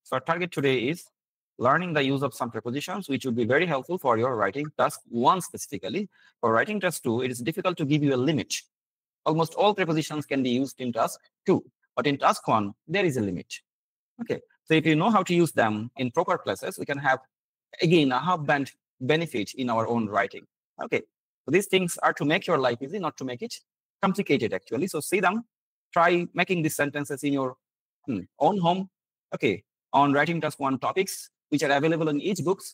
So our target today is learning the use of some prepositions, which would be very helpful for your writing task 1 specifically. For writing task 2, it is difficult to give you a limit. Almost all prepositions can be used in task 2, but in task 1, there is a limit. Okay, so if you know how to use them in proper places, we can have, again, a half band benefit in our own writing. Okay, so these things are to make your life easy, not to make it complicated, actually. So see them, try making these sentences in your own home. Okay, on writing task 1 topics, which are available in each books.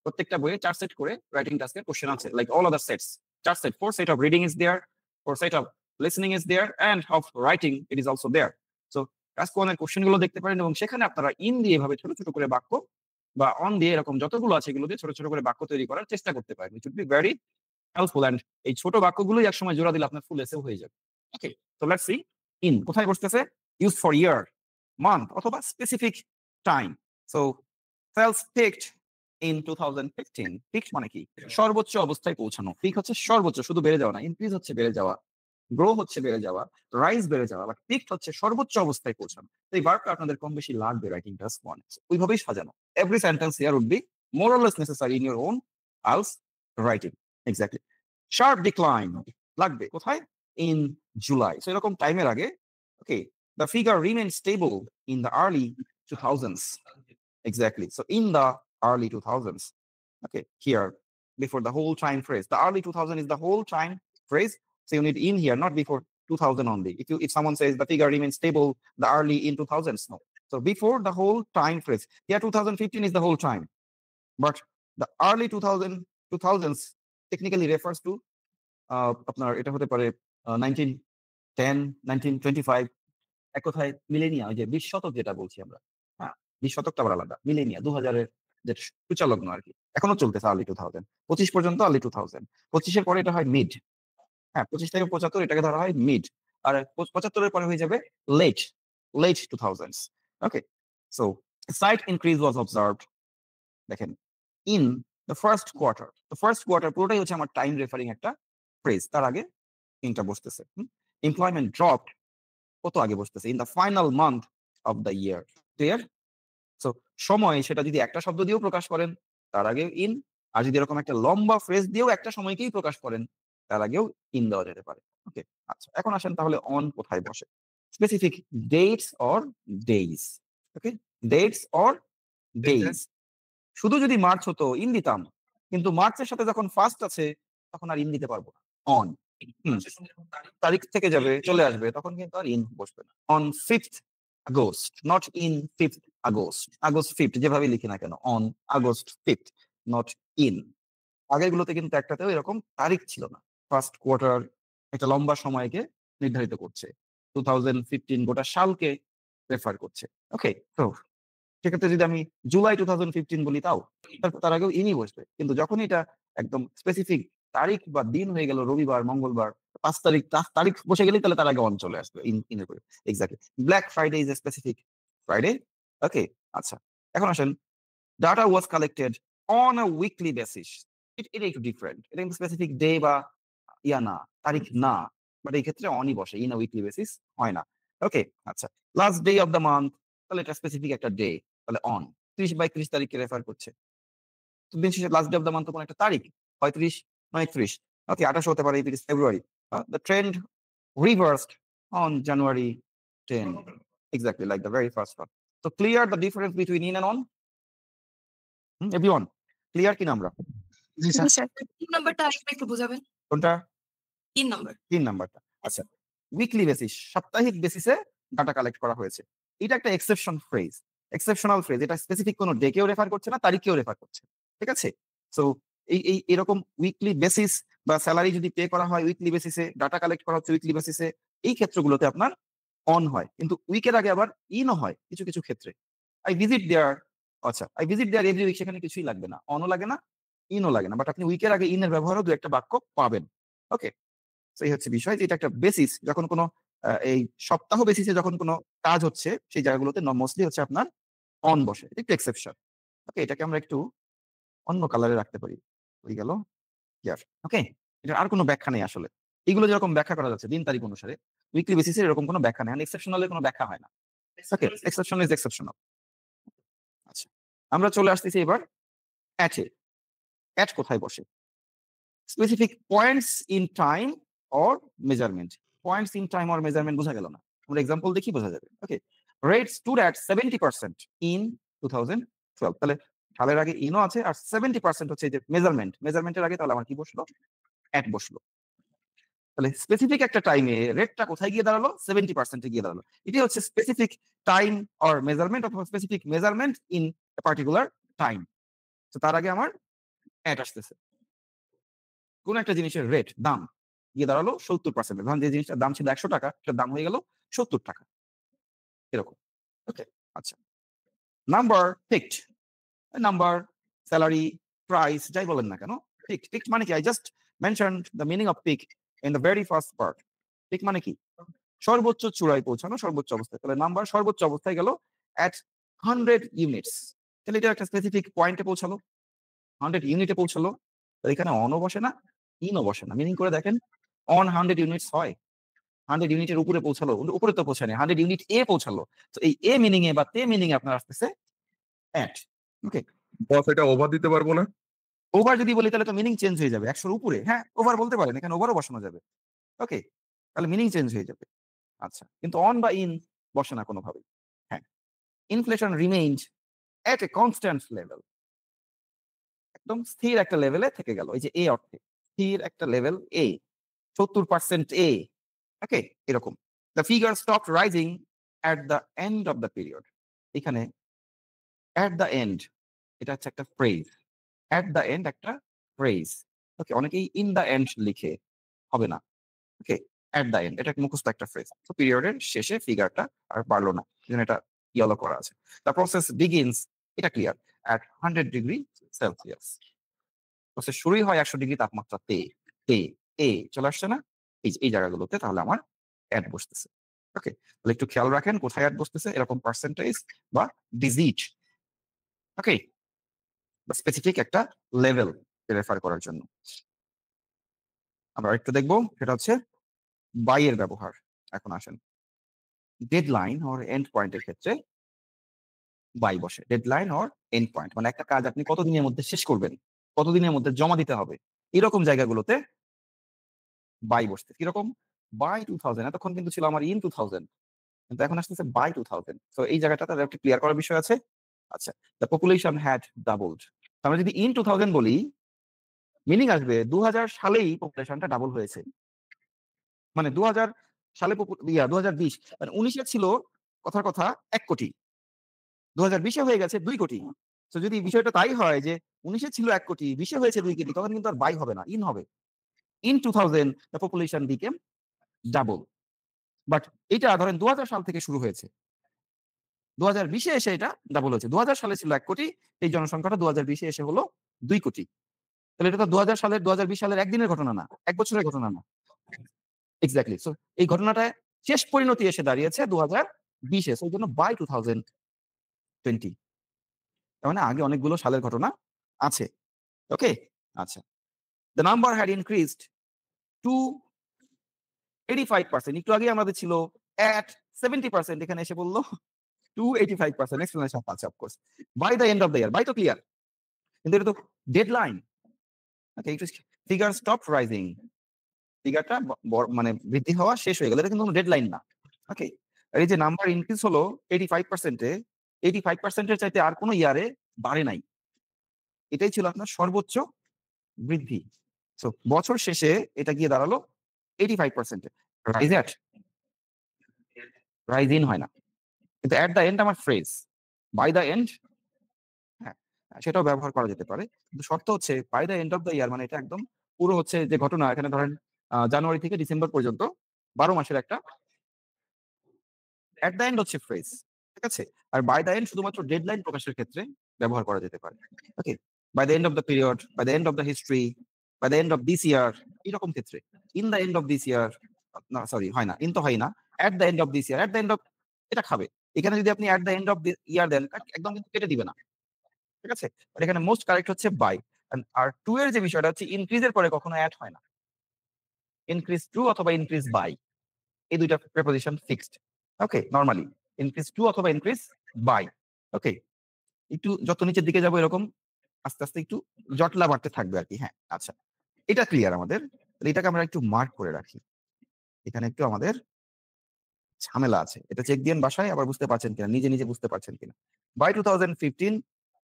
প্রত্যেকটা বইয়ে 4 set করে writing task এর question আছে, like all other sets. 4 set, 4 set of reading is there, 4 set of listening is there, and of writing it is also there. So task 1 এর question গুলো দেখতে পারেন এবং সেখানে আপনারা ইন দিয়ে এভাবে ছোট ছোট করে বাক্য বা অন দিয়ে এরকম যতগুলো আছে এগুলো দিয়ে ছোট ছোট করে বাক্য তৈরি করার চেষ্টা করতে পারেন, which would be very helpful, and এই ছোট বাক্যগুলোই একসময় জোড়া দিলে আপনার ফুল এসে হয়ে যাবে। ওকে, so let's see. ইন কোথায় বসতেছে? used for year, month অথবা specific time. So sales peaked in 2015. peaked মানে কি? সর্বোচ্চ অবস্থায় পৌঁছানো। peak হচ্ছে সর্বোচ্চ, শুধু বেড়ে যাওয়া না। increase হচ্ছে বেড়ে যাওয়া, গ্রো হচ্ছে বেড়ে যাওয়া, রাইজ বেড়ে যাওয়া, বাট পিকড হচ্ছে সর্বোচ্চ অবস্থায় পৌঁছানো। এই ভার্বটা আপনাদের কম বেশি লাগবে রাইটিং টাস্ক 1। ওইভাবেই সাজানো। Every sentence here would be more or less necessary in your own else writing. Exactly. Sharp decline লাগবে কোথায়? In July. সো এরকম টাইমের আগে, okay, the figure remain stable in the early 2000s. Exactly. So in the early 2000s. Okay, here before the whole time phrase. The early 2000 is the whole time phrase. So you need in here, not before 2000 only. If someone says the figure remains stable the early in 2000s, no. So before the whole time phrase. Here 2015 is the whole time. But the early 2000s technically refers to আপনার এটা হতে পারে 1910, 1925, এক কথায় Millennia, ওই যে 20 শতক যেটা বলছি আমরা। হ্যাঁ, 20 শতকটা আবার আলাদা। মিলেনিয়া 2000-এর যে সূচালগ্ন আর কি। এখনো চলতেছে আর্লি 2000। 25 পর্যন্ত আর্লি 2000। 25-এর পরে এটা হয় মিড। হ্যাঁ, 25 থেকে 75 এটাকে ধরা হয় মিড। আর 75-এর পরে হয়ে যাবে late 2000s। Okay, so slight increase was observed, দেখেন, in the first quarter. The first quarter পুরোটাই হচ্ছে আমার টাইম রেফারিং একটা ফ্রেজ। তার আগে ইনটা বসতেছে। এমপ্লয়মেন্ট ড্রপড কত আগে বসতেছে? in the final month of the year. Clear? So সময় সেটা যদি একটা শব্দ দিয়েও প্রকাশ করেন তার আগেও ইন, আর যদি এরকম একটা লম্বা ফ্রেজ দিয়েও একটা সময়কেই প্রকাশ করেন তার আগেও ইন দেওয়া যেতে পারে। ওকে, আচ্ছা, এখন আসেন তাহলে অন কোথায় বসে? Specific dates or days. Okay, dates or days. শুধু যদি মার্চ হতো ইন দিতাম, কিন্তু মার্চের সাথে যখন ফার্স্ট আছে তখন আর ইন দিতে পারবো না। অন তারিখ থেকে যাবে, চলে আসবে, তখন কিন্তু আর ইন বসবে না। On 5th August, not in 5th August. August 5th যেভাবে লিখি না কেন, on August 5th, not in. আগের গুলোতে কিন্তু একটাতেও এরকম তারিখ ছিল না। ফার্স্ট কোয়ার্টার একটা লম্বা সময়কে নির্ধারিত করছে, 2015 গোটা সালকে রেফার করছে। ওকে, তো সেক্ষেত্রে যদি আমি জুলাই 2015 বলি তাও তার আগেও ইনই বসবে, কিন্তু যখন এটা একদম স্পেসিফিক তারিখ বা দিন হয়ে গেল, রবিবার, মঙ্গলবার, 5 তারিখ, তারিখ বসে গেলেই তাহলে তার আগে অন চলে আসবে ইন করে। Exactly. Black Friday is a specific Friday. Okay, আচ্ছা, এখন আসেন data was collected on a weekly basis. এটা একটু ডিফারেন্ট। এটা কিন্তু স্পেসিফিক ডে বা ইয়া না, তারিখ না, বাট এই ক্ষেত্রে অনই বসে, ইন আ উইকলি বেসিস হয় না। ওকে, আচ্ছা, last day of the month, তাহলে এটা স্পেসিফিক একটা ডে, তাহলে অন। 30/30 তারিখকে রেফার করছে। তো দিন শেষে last day of the month কোন একটা তারিখ হয়, 30, 29। ওকে, 28 হতে পারে, 30 ফেব্রুয়ারি। The trend reversed on January 10. Exactly like the very first one. So clear the difference between in and on? Everyone, clear কি না আমরা? জি স্যার। তিন নাম্বারটা আরেকটু একটু বোঝাবেন। কোনটা? 3 নাম্বার। 3 নাম্বারটা। আচ্ছা, উইকলি বেসিস, সাপ্তাহিক বেসিসে ডাটা কালেক্ট করা হয়েছে। এটা একটা এক্সেপশন ফ্রেজ, এক্সেপশনাল ফ্রেজ। এটা স্পেসিফিক কোনো ডেকেও রেফার করছে না, তারিখকেও রেফার করছে। ঠিক আছে? সো এই এরকম উইকলি বেসিস বা স্যালারি যদি পে করা হয় উইকলি বেসিসে, ডাটা কালেক্ট করা হচ্ছে উইকলি বেসিসে, এই ক্ষেত্রগুলোতে আপনার অন হয়, কিন্তু উইকের আগে আবার ইনও হয় কিছু কিছু ক্ষেত্রে। আই ভিজিট দেয়ার, আচ্ছা, I visit there every week, সেখানে কিছুই লাগবে না, অনও লাগে না, ইনও লাগে না, বাট আপনি উইকের আগে ইনের ব্যবহারও দু একটা বাক্য পাবেন। ওকে, তো এই হচ্ছে বিষয় যে এটা একটা বেসিস। যখন কোনো এই সপ্তাহ বেসিসে যখন কোনো কাজ হচ্ছে সেই জায়গাগুলোতে মোস্টলি হচ্ছে আপনার অন বসে, একটু এক্সেপশন। ওকে, এটাকে আমরা একটু অন্য কালারে রাখতে পারি, হয়ে গেল ইয়ার। ওকে, এটার আর কোনো ব্যাখ্যা নেই আসলে। এগুলো যেরকম ব্যাখ্যা করা যাচ্ছে দিন তারিখ অনুসারে, উইকলি বেসিসে এরকম কোনো ব্যাখ্যা নেই, এক্সেপশনালের কোনো ব্যাখ্যা হয় না। ওকে, এক্সেপশন ইজ এক্সেপশনাল। আমরা চলে আসতেছি এবার অ্যাটে। অ্যাট কোথায় বসে? Specific points in time or measurement. Points in time or measurement বোঝা গেল না, আমরা এক্সাম্পল দেখি বোঝা যাবে। ওকে, রেট স্টুড অ্যাট 70% ইন 2012। তাহলে সালের আগে ইনও আছে আর 70% হচ্ছে যে মেজারমেন্ট, মেজারমেন্টের আগে তাহলে আমার কি বসলো? অ্যাট বসলো। তাহলে স্পেসিফিক একটা টাইমে রেটটা কোথায় গিয়ে দাঁড়ালো? 70% গিয়ে দাঁড়ালো। এটি হচ্ছে স্পেসিফিক টাইম অর মেজারমেন্ট অথবা specific measurement in particular time. তো তার আগে আমার অ্যাট আসতেছে। কোন একটা জিনিসের রেট, দাম গিয়ে দাঁড়ালো 70%। ধরেন যে জিনিসটার দাম ছিল 100 টাকা, সেটার দাম হয়ে গেল 70 টাকা, এরকম। ওকে, আচ্ছা। Number peaked, number, salary, price, যাই বলেন না কেন, পিকড। পিকড মানে কি? I just mentioned the meaning of peak in the very first part. Peak মানে কি? সর্বোচ্চ চূড়ায় পৌঁছানো, সর্বোচ্চ অবস্থায়। তাহলে নাম্বার সর্বোচ্চ অবস্থায় গেল অ্যাট 100 ইউনিটস। তাহলে এটা একটা স্পেসিফিক পয়েন্টে পৌঁছালো, 100 ইউনিটে পৌঁছালো। তো এখানে অনও বসে না, ইনও বসে না। মিনিং করে দেখেন, অন 100 ইউনিটস হয়, 100 ইউনিটের উপরে পৌঁছালো, উপরে তো পৌঁছায় না, 100 ইউনিট এ পৌঁছালো। তো এই এ মিনিং এ বা তে মিনিং এ আপনার আসতেছে অ্যাট। ওকে, বস এটা ওভার দিতে পারবো না? ওভার যদি বলি তাহলে তো মিনিং চেঞ্জ হয়ে যাবে। 100 এর উপরে, হ্যাঁ ওভার বলতে পারেন, এখানে ওভারও বসানো যাবে। ওকে, তাহলে মিনিং চেঞ্জ হয়ে যাবে। আচ্ছা, কিন্তু অন বা ইন বসে না কোনোভাবেই। হ্যাঁ, inflation remained at a constant level. একদম স্থির একটা লেভেলে থেকে গেল। এই যে এ অর্থে স্থির একটা লেভেল, এ 70% এ। ওকে, এরকম। The figure stop rising at the end of the period. এখানে অ্যাট দ্য এন্ড, এটা হচ্ছে একটা ফ্রেজ। অ্যাট দ্য এন্ড একটা ফ্রেজ। ওকে, অনেকেই ইন দ্য এন্ড লিখে, হবে না। ওকে, অ্যাট দ্য এন্ড এটা মুখস্থ একটা ফ্রেজ। তো পিরিয়ডের শেষে ফিগারটা আর বাড়লো না, যেন এটা ইয়েলো করা আছে। দ্য প্রসেস বিগিনস, এটা clear, at 100 degree Celsius. Process শুরুই হয় 100 ডিগ্রি তাপমাত্রাতে। তে, এ চলে আসছে না এই জায়গাগুলোতে, তাহলে আমার অ্যাড বসতেছে। ওকে, তাহলে একটু খেয়াল রাখেন কোথায় অ্যাড বসতেছে, এরকম পার্সেন্টেজ বা ডিজিট। ওকে, বা স্পেসিফিক একটা লেভেল রেফার করার জন্য। আমরা একটু দেখবো, সেটা হচ্ছে বাই এর ব্যবহার। এখন আসেন, ডেডলাইন অর এন্ড পয়েন্টের ক্ষেত্রে বাই বসে। ডেডলাইন অর এন্ড পয়েন্ট মানে একটা কাজ আপনি কতদিনের মধ্যে শেষ করবেন, কতদিনের মধ্যে জমা দিতে হবে, এরকম জায়গাগুলোতে বাই বসতে। কিরকম? বাই 2000, এতক্ষণ কিন্তু ছিল আমার ইন 2000, কিন্তু এখন আসতেছে বাই 2000। তো এই জায়গাটা তাদের একটু ক্লিয়ার করার বিষয় আছে। আচ্ছা, দ্য পপুলেশন হ্যাড ডাবলড। আমরা যদি ইন 2000 বলি, মিনিং আসবে 2000 সালেই পপুলেশনটা ডাবল হয়েছে। মানে 2000 সালে 2020 মানে 19 ছিল কথার কথা 1 কোটি, 2020 হয়ে গেছে 2 কোটি। তো যদি বিষয়টা তাই হয় যে 19 ছিল 1 কোটি, 20 হয়েছে 2 কোটি, তখন কিন্তু আর বাই হবে না, ইন হবে। In 2000 the population became double. But এটা ধরেন 2000 সাল থেকে শুরু হয়েছে, 2020 এসে এটা ডাবল হয়েছে। 2000 সালে ছিল 1 কোটি, এই জনসংখ্যাটা 2020 এসে হলো 2 কোটি। তাহলে এটা তো 2000 সালের 2020 সালের একদিনের ঘটনা না, 1 বছরের ঘটনা না। এক্সাক্টলি। সো এই ঘটনাটা শেষ পরিণতি এসে দাঁড়িয়েছে 2020 এ। সো জন্য বাই 2020। তার মানে আগে অনেকগুলো সালের ঘটনা আছে। ওকে, আচ্ছা। The number had increased to 85%। একটু আগে আমাদের ছিল at 70%, এখানে এসে বললো to 85%। এক্সপ্লেনেশন আছে of course. By the end of the year, by তো ক্লিয়ার, কিন্তু এটা তো deadline. Okay, figure stop rising, ফিগারটা মানে বৃদ্ধি হওয়া শেষ হয়ে গেল, এটা কিন্তু কোনো ডেডলাইন না। ওকে, আর এই যে নাম্বার ইনক্রিজ হলো 85%-এ, 85% এর চাইতে আর কোনো ইয়ারে বাড়ে নাই। এটাই ছিল আপনার সর্বোচ্চ বৃদ্ধি। সো বছর শেষে এটা গিয়ে দাঁড়ালো 85%-এ। রাইজ অ্যাট, রাইজ ইন হয় না। কিন্তু অ্যাট দ্য এন্ড আমার ফ্রেজ, বাই দ্য এন্ড, হ্যাঁ সেটাও ব্যবহার করা যেতে পারে। কিন্তু শর্ত হচ্ছে by the end of the year, মানে এটা একদম পুরো হচ্ছে যে ঘটনা, এখানে ধরেন জানুয়ারি থেকে ডিসেম্বর পর্যন্ত 12 মাসের একটা অ্যাট দ্য এন্ড হচ্ছে ফ্রেজ, ঠিক আছে? আর বাই দ্য এন্ড শুধুমাত্র ডেডলাইন প্রকাশের ক্ষেত্রে ব্যবহার করা যেতে পারে। Okay, by the end of the period, by the end of the history, by the end of this year, এরকম ক্ষেত্রে। In the end of this year, না সরি হয় না, ইন তো হয় না। At the end of this year, at the end of, এটা খাবে। এখানে যদি আপনি অ্যাট দ্য এন্ড অফ ইয়ার দেন, একদম কিন্তু কেটে দিবে না, ঠিক আছে? আর এখানে মোস্ট কারেক্ট হচ্ছে বাই। আর টু এর যে বিষয়টা হচ্ছে, ইনক্রিজের পরে কখনো অ্যাড হয় না। ইনক্রিজ টু অথবা ইনক্রিজ বাই, এই দুইটা প্রিপোজিশন ফিক্সড। ওকে, নরমালি ইনক্রিজ টু অথবা ইনক্রিজ বাই। ওকে, একটু যত নিচের দিকে যাবো এরকম আস্তে আস্তে একটু জটলা বাড়তে থাকবে আর কি। হ্যাঁ, আচ্ছা, এটা ক্লিয়ার আমাদের। তাহলে এটাকে আমরা একটু মার্ক করে রাখি। এখানে একটু আমাদের ঝামেলা আছে, এটা চেক দিয়েন বাসায়, আবার বুঝতে পারছেন কিনা, নিজে নিজে বুঝতে পারছেন কিনা। By 2015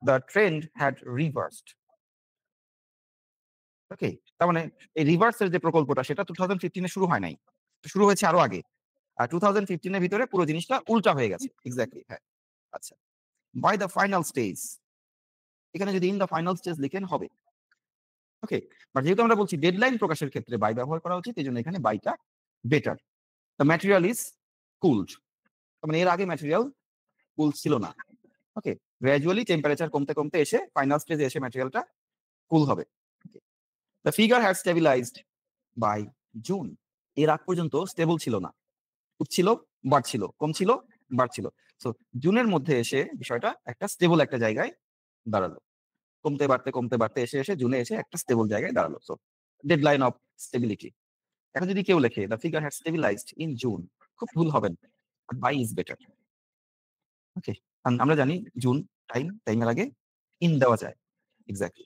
the trend had reversed. Okay, তার মানে এই রিভার্সের যে প্রকল্পটা সেটা 2015 শুরু হয় নাই, শুরু হয়েছে আরো আগে। আর 2015 এর ভিতরে পুরো জিনিসটা উল্টা হয়ে গেছে। এক্স্যাক্টলি, হ্যাঁ। আচ্ছা, বাই দ্য ফাইনাল স্টেজ, এখানে যদি ইন দ্য ফাইনাল স্টেজ লিখেন হবে। ওকে, বাট যেহেতু আমরা বলছি ডেডলাইন প্রকাশের ক্ষেত্রে বাই ব্যবহার করা উচিত, এই জন্য এখানে বাইটা better. The material is cooled, মানে এর আগে ম্যাটেরিয়াল কুল ছিল না। ওকে, গ্র্যাজুয়ালি টেম্পারেচার কমতে কমতে এসে ফাইনাল স্টেজে এসে ম্যাটেরিয়ালটা কুল হবে। The figure had stabilised by June, এর আগ পর্যন্ত স্টেবল ছিল না, উঠছিল বাড়ছিল, কমছিল বাড়ছিল। সো জুনের মধ্যে এসে বিষয়টা একটা স্টেবল একটা জায়গায় দাঁড়ালো, কমতে বাড়তে কমতে বাড়তে এসে এসে জুনে এসে একটা স্টেবল জায়গায় দাঁড়ালো। So deadline of stability. এখন যদি কেউ লেখে the figure had stabilised in June, খুব ভুল হবেন, বাই ইজ বেটার। ওকে, আমরা জানি জুন টাইমের আগে ইন দেওয়া যায়। এক্স্যাক্টলি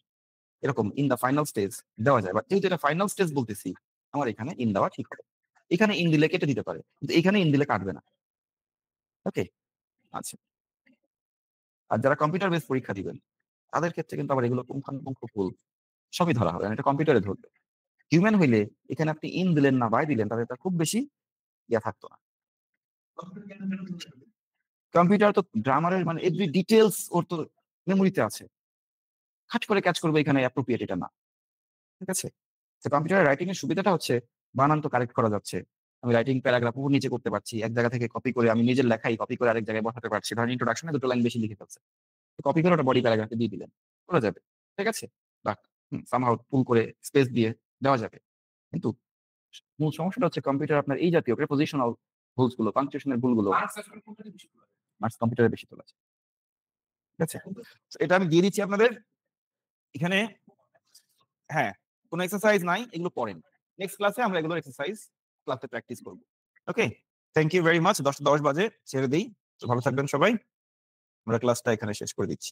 এরকম ইন দ্য ফাইনাল স্টেজ দেওয়া যায়, বাট যেহেতু এটা ফাইনাল স্টেজ বলতেছি, আমার এখানে ইন দেওয়া ঠিক হবে। এখানে ইন দিলে কেটে দিতে পারে, কিন্তু এখানে ইন দিলে কাটবে না। ওকে, আচ্ছা। আর যারা কম্পিউটার বেস পরীক্ষা দিবেন তাদের ক্ষেত্রে কিন্তু আবার এগুলো পুঙ্খানুপুঙ্খ ভুল সবই ধরা হবে, এটা কম্পিউটারে ধরবে। হিউম্যান হইলে এখানে আপনি ইন দিলেন না বাই দিলেন, তাদের খুব বেশি ইয়া থাকতো না। কম্পিউটার তো গ্রামারের মানে এভরি ডিটেলস ওর তো মেমোরিতে আছে, খাট করে ক্যাচ করবে, এখানে অ্যাপ্রোপ্রিয়েট এটা না। ঠিক আছে, তো কম্পিউটারের রাইটিং এর সুবিধাটা হচ্ছে বানান তো কারেক্ট করা যাচ্ছে, আমি রাইটিং প্যারাগ্রাফ উপর নিচে করতে পারছি, এক জায়গা থেকে কপি করে আমি নিজের লেখাই কপি করে আরেক জায়গায় বসাতে পারছি। ধরেন ইন্ট্রোডাকশনে 2 লাইন বেশি লিখে ফেলছে, কপি করে ওটা বডি প্যারাগ্রাফে দিয়ে দিলেন, করা যাবে। ঠিক আছে, বা সামহাউ পুল করে স্পেস দিয়ে দেওয়া যাবে। কিন্তু মূল সমস্যাটা হচ্ছে কম্পিউটার আপনার এই জাতীয় প্রেপোজিশনাল ভুলস গুলো, পাংচুয়েশনের ভুলগুলো মার্কস কম্পিউটারে বেশি তোলা আছে। ঠিক আছে, তো এটা আমি দিয়ে দিচ্ছি আপনাদের এখানে। হ্যাঁ, কোনো এক্সারসাইজ নাই, এগুলো পড়েন। নেক্সট ক্লাসে আমরা এগুলো এক্সারসাইজ ক্লাসে প্র্যাকটিস করব। ওকে, থ্যাংক ইউ ভেরি মাচ। 10 বাজে ছেড়ে দিই, তো ভালো থাকবেন সবাই। আমরা ক্লাসটা এখানে শেষ করে দিচ্ছি।